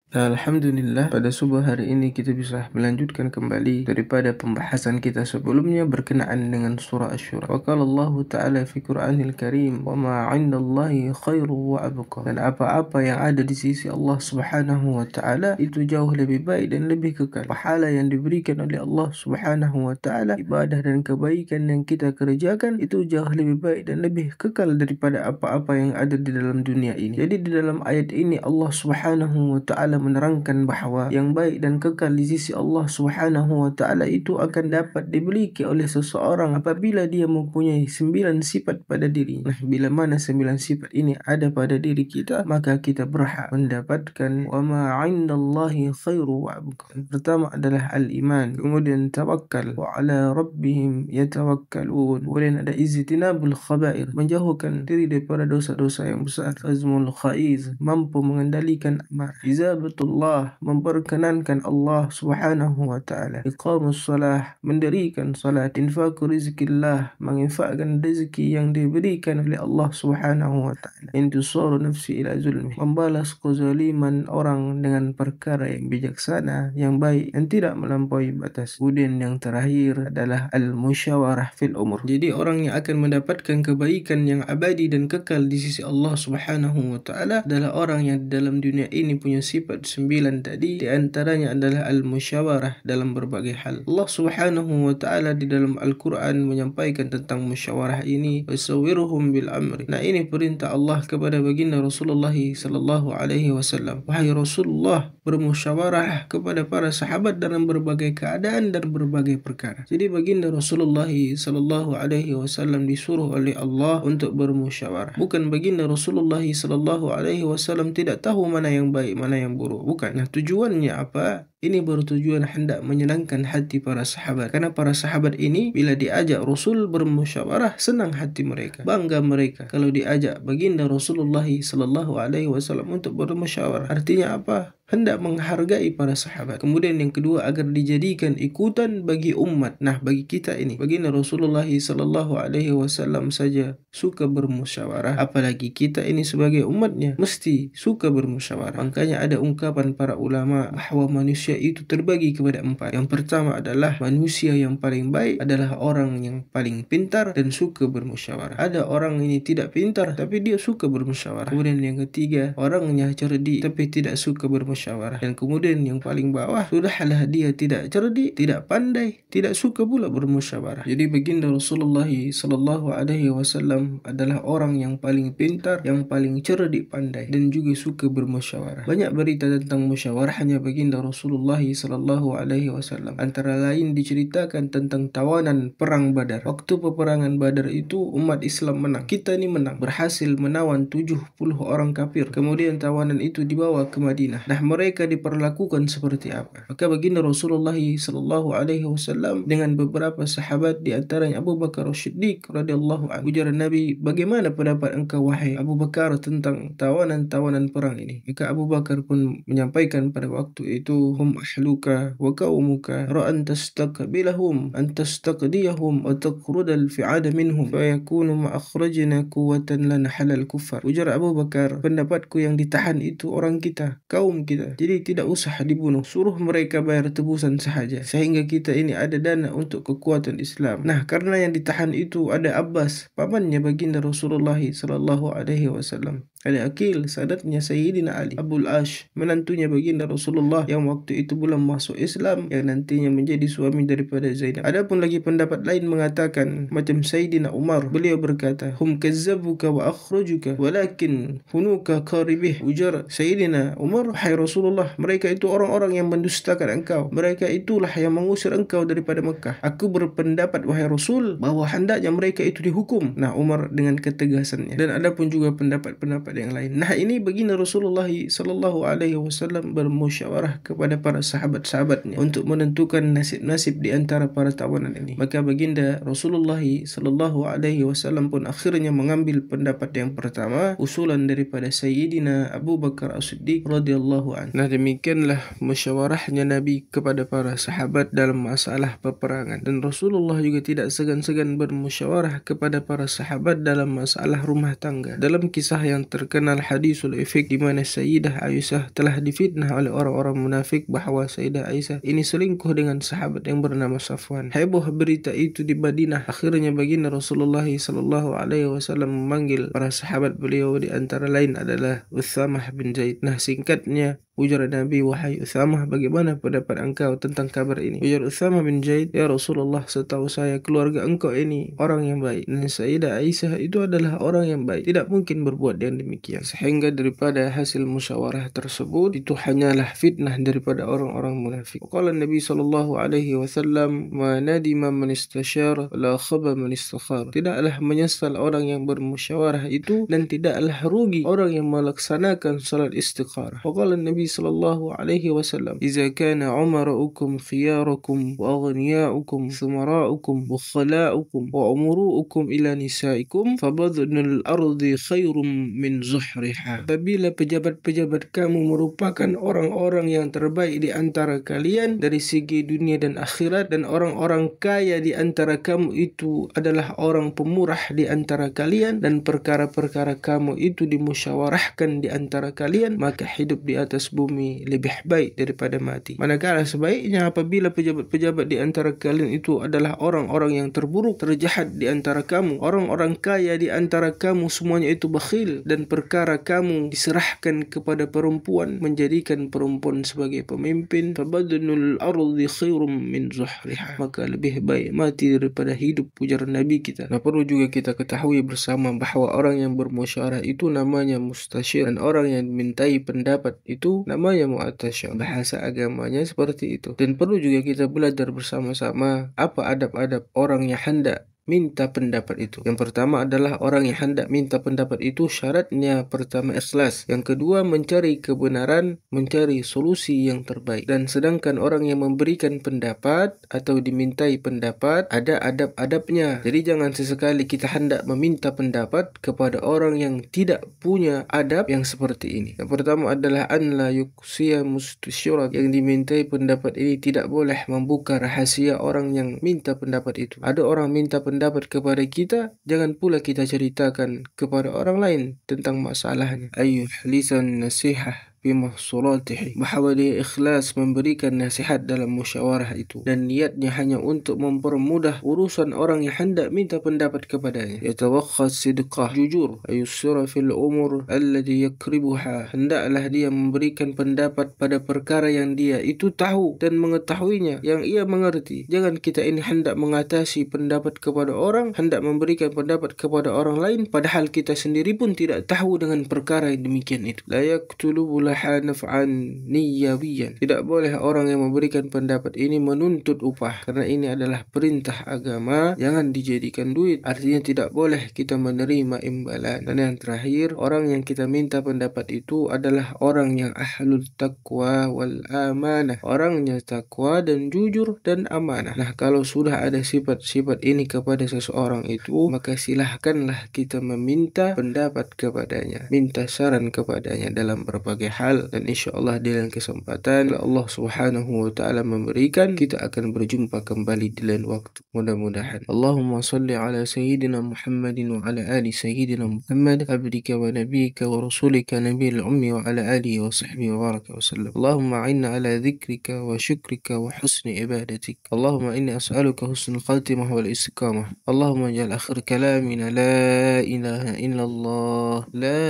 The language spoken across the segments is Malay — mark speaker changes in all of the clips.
Speaker 1: Alhamdulillah, pada subuh hari ini kita bisa melanjutkan kembali daripada pembahasan kita sebelumnya berkenaan dengan surah Asy-Syura. Wa qala Allah Ta'ala fi Qur'anil Karim, "Wa ma 'indallahi khairu wa abqa." Dan apa-apa yang ada di sisi Allah Subhanahu wa Ta'ala itu jauh lebih baik dan lebih kekal. Pahala yang diberikan oleh Allah Subhanahu wa Ta'ala, ibadah dan kebaikan yang kita kerjakan itu jauh lebih baik dan lebih kekal daripada apa-apa yang ada di dalam dunia ini. Jadi di dalam ayat ini Allah Subhanahu wa Ta'ala menerangkan bahawa yang baik dan kekal di sisi Allah Subhanahu wa Ta'ala itu akan dapat dimiliki oleh seseorang apabila dia mempunyai 9 sifat pada diri. Nah, bila mana 9 sifat ini ada pada diri kita, maka kita berhak mendapatkan wa ma 'indallahi khairu wa abqa. Pertama adalah al-iman, kemudian tawakkal, wa 'ala rabbihim yatawakkalun. Kemudian ada ijtinabul khaba'ir, menjauhkan diri daripada dosa-dosa yang besar. Azmul khaiz, mampu mengendalikan amarah. Izabatullah, memperkenankan Allah Subhanahu wa Ta'ala. Iqamus salah, mendirikan salat. Infaqu rizqillah, menginfakkan rezeki yang diberikan oleh Allah Subhanahu wa Ta'ala. Intisaru nafsi ila zulmi, membalas kezaliman orang dengan perkara yang bijaksana, yang baik, yang tidak melampaui batas. Kemudian yang terakhir adalah al-musyawarah fil umur. Jadi orang yang akan mendapatkan kebaikan yang abadi dan kekal di sisi Allah Subhanahu wa Ta'ala adalah orang yang dalam dunia ini punya sifat 9 tadi. Di antaranya adalah al-musyawarah dalam berbagai hal. Allah Subhanahu wa Ta'ala di dalam Al-Quran menyampaikan tentang musyawarah ini, wasawwiruhum bil amri. Nah, ini perintah Allah kepada baginda Rasulullah sallallahu alaihi wasallam. Wahai Rasulullah, bermusyawarah kepada para sahabat dalam berbagai keadaan dan berbagai perkara. Jadi baginda Rasulullah sallallahu alaihi wasallam disuruh oleh Allah untuk bermusyawarah. Bukan baginda Rasulullah sallallahu alaihi wasallam tidak tahu mana yang baik, mana yang buruk. Bukan. Nah, tujuannya apa? Ini bertujuan hendak menyenangkan hati para sahabat. Karena para sahabat ini bila diajak Rasul bermusyawarah, senang hati mereka, bangga mereka kalau diajak baginda Rasulullah sallallahu alaihi wasallam untuk bermusyawarah. Artinya apa? Hendak menghargai para sahabat. Kemudian yang kedua, agar dijadikan ikutan bagi umat. Nah, bagi kita ini, baginda Rasulullah sallallahu alaihi wasallam saja suka bermusyawarah, apalagi kita ini sebagai umatnya mesti suka bermusyawarah. Makanya ada ungkapan para ulama bahawa manusia itu terbagi kepada 4. Yang pertama adalah manusia yang paling baik adalah orang yang paling pintar dan suka bermusyawarah. Ada orang ini tidak pintar tapi dia suka bermusyawarah. Kemudian yang ketiga, orangnya cerdik tapi tidak suka bermusyawarah. Dan kemudian yang paling bawah, sudahlah dia tidak cerdik, tidak pandai, tidak suka pula bermusyawarah. Jadi baginda Rasulullah sallallahu alaihi wasallam adalah orang yang paling pintar, yang paling cerdik, pandai dan juga suka bermusyawarah. Banyak berita tentang musyawarahnya baginda Rasulullah sallallahu alaihi wasallam. Antara lain diceritakan tentang tawanan perang Badar. Waktu peperangan Badar itu umat Islam menang. Kita ni menang, berhasil menawan 70 orang kafir. Kemudian tawanan itu dibawa ke Madinah. Nah, mereka diperlakukan seperti apa? Maka baginda Rasulullah sallallahu alaihi wasallam dengan beberapa sahabat, di antaranya Abu Bakar As-Siddiq radhiyallahu anhu, ujar Nabi, bagaimana pendapat engkau wahai Abu Bakar tentang tawanan-tawanan perang ini? Maka Abu Bakar pun menyampaikan pada waktu itu, hum ahluka wa qaumuka ra'an tastaqbilahum an tastaqdiyahum wa taqrudal fi'ada minhum fa yakunu ma akhrajna quwwatan lana halal kuffar. Ujar Abu Bakar, pendapatku yang ditahan itu orang kita, kaum kita. Jadi tidak usah dibunuh, suruh mereka bayar tebusan sahaja sehingga kita ini ada dana untuk kekuatan Islam. Nah, karena yang ditahan itu ada Abbas, pamannya baginda Rasulullah sallallahu alaihi wasallam. Ada Aqil, sahadatnya Sayyidina Ali. Abul Ash, menantunya baginda Rasulullah yang waktu itu belum masuk Islam, yang nantinya menjadi suami daripada Zainab. Adapun lagi pendapat lain mengatakan macam Sayyidina Umar, beliau berkata, hum kazzabuka wa akhrajuka walakin hunuka qaribih. Ujar Sayyidina Umar, hai Rasulullah, mereka itu orang-orang yang mendustakan engkau. Mereka itulah yang mengusir engkau daripada Mekah. Aku berpendapat wahai Rasul bahawa hendaknya mereka itu dihukum. Nah, Umar dengan ketegasannya. Dan ada pun juga pendapat-pendapat yang lain. Nah, ini baginda Rasulullah sallallahu alaihi wasallam bermusyawarah kepada para sahabat-sahabatnya untuk menentukan nasib-nasib di antara para tawanan ini. Maka baginda Rasulullah sallallahu alaihi wasallam pun akhirnya mengambil pendapat yang pertama, usulan daripada Sayyidina Abu Bakar As-Siddiq radhiyallahu anhu. Nah, demikianlah musyawarahnya Nabi kepada para sahabat dalam masalah peperangan. Dan Rasulullah juga tidak segan-segan bermusyawarah kepada para sahabat dalam masalah rumah tangga. Dalam kisah yang terkenal hadisul ifk, di mana Sayyidah Aisyah telah difitnah oleh orang-orang munafik bahwa Sayyidah Aisyah ini selingkuh dengan sahabat yang bernama Safwan. Heboh berita itu di Madinah. Akhirnya baginda Rasulullah sallallahu alaihi wasallam memanggil para sahabat beliau, di antara lain adalah Utsamah bin Zaid. Nah, singkatnya ujar Nabi, "Wahai Utsamah, bagaimana pendapat engkau tentang kabar ini?" Ujar Utsamah bin Zaid, "Ya Rasulullah, setahu saya keluarga engkau ini orang yang baik, dan Sayyidah Aisyah itu adalah orang yang baik, tidak mungkin berbuat yang demikian." Sehingga daripada hasil musyawarah tersebut itu hanyalah fitnah daripada orang-orang munafik. Qala Nabi sallallahu alaihi wasallam, "Ma nadima man istasyara la khaba man istakhara." Tidaklah menyesal orang yang bermusyawarah itu, dan tidaklah rugi orang yang melaksanakan salat istikharah. Qala Nabi sallallahu alaihi wasallam, "Idza kana umara'ukum khiyarakum wa aghniya'ukum thumara'ukum wa khala'ukum wa umuru'ukum ila nisa'ikum fabadhnul ardi khairum min zuhriha." Apabila pejabat-pejabat kamu merupakan orang-orang yang terbaik di antara kalian dari segi dunia dan akhirat, dan orang-orang kaya di antara kamu itu adalah orang pemurah di antara kalian, dan perkara-perkara kamu itu dimusyawarahkan di antara kalian, maka hidup di atas bumi lebih baik daripada mati. Manakala sebaiknya apabila pejabat-pejabat di antara kalian itu adalah orang-orang yang terburuk, terjahat di antara kamu, orang-orang kaya di antara kamu semuanya itu bakhil, dan perkara kamu diserahkan kepada perempuan, menjadikan perempuan sebagai pemimpin, fabadnul ardi khairum min zuhriha, maka lebih baik mati daripada hidup, ujar Nabi kita. Nah, perlu juga kita ketahui bersama bahwa orang yang bermusyawarah itu namanya mustasyir, dan orang yang mintai pendapat itu namanya mu'tasyir. Bahasa agamanya seperti itu. Dan perlu juga kita belajar bersama-sama apa adab-adab orang yang hendak minta pendapat itu. Yang pertama adalah orang yang hendak minta pendapat itu syaratnya pertama ikhlas, yang kedua mencari kebenaran, mencari solusi yang terbaik. Dan sedangkan orang yang memberikan pendapat atau dimintai pendapat ada adab-adabnya. Jadi jangan sesekali kita hendak meminta pendapat kepada orang yang tidak punya adab yang seperti ini. Yang pertama adalah an la yuksiya mustasyirat, yang dimintai pendapat ini tidak boleh membuka rahasia orang yang minta pendapat itu. Ada orang minta pendapat kepada kita, jangan pula kita ceritakan kepada orang lain tentang masalahnya. Ayyuh lisan nasihah bimahsuratihi, bahwa dia ikhlas memberikan nasihat dalam musyawarah itu, dan niatnya hanya untuk mempermudah urusan orang yang hendak minta pendapat kepadanya. Yatawakhas sidqah, jujur, ayusira fil umur alladhi yakribuha, hendaklah dia memberikan pendapat pada perkara yang dia itu tahu dan mengetahuinya, yang ia mengerti. Jangan kita ini hendak mengatasi pendapat kepada orang, hendak memberikan pendapat kepada orang lain, padahal kita sendiri pun tidak tahu dengan perkara yang demikian itu. La yaktulubu naf'an niyawiyan, tidak boleh orang yang memberikan pendapat ini menuntut upah, karena ini adalah perintah agama, jangan dijadikan duit. Artinya tidak boleh kita menerima imbalan. Dan yang terakhir, orang yang kita minta pendapat itu adalah orang yang ahlul taqwa wal amanah, orangnya takwa dan jujur dan amanah. Nah, kalau sudah ada sifat-sifat ini kepada seseorang itu, maka silahkanlah kita meminta pendapat kepadanya, minta saran kepadanya dalam berbagai hal, dan insyaallah di lain kesempatan Allah Subhanahu wa taala memberikan, kita akan berjumpa kembali di lain waktu, mudah-mudahan. Allahumma salli ala sayyidina Muhammadin wa ala ali sayyidina Muhammad, abdika wa nabiyyika wa rasulika nabiyil ummi, wa ala alihi wa sahbihi wa baraka wa sallam. Allahumma inna ala dhikrika wa syukrika wa husni ibadatik. Allahumma inni as'aluka husnul khatimah wal istiqamah. Allahumma ij'al akhir kalamina la ilaha illallah, la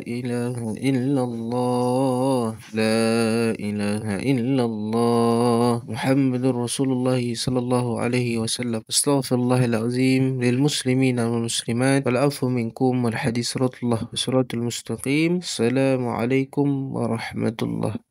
Speaker 1: ilaha illallah, لا إله إلا الله محمد رسول الله صلى الله عليه وسلم. استغفر الله العظيم للمسلمين والمسلمات والعفو منكم والحديث صراط الله وصراط المستقيم. السلام عليكم ورحمة الله.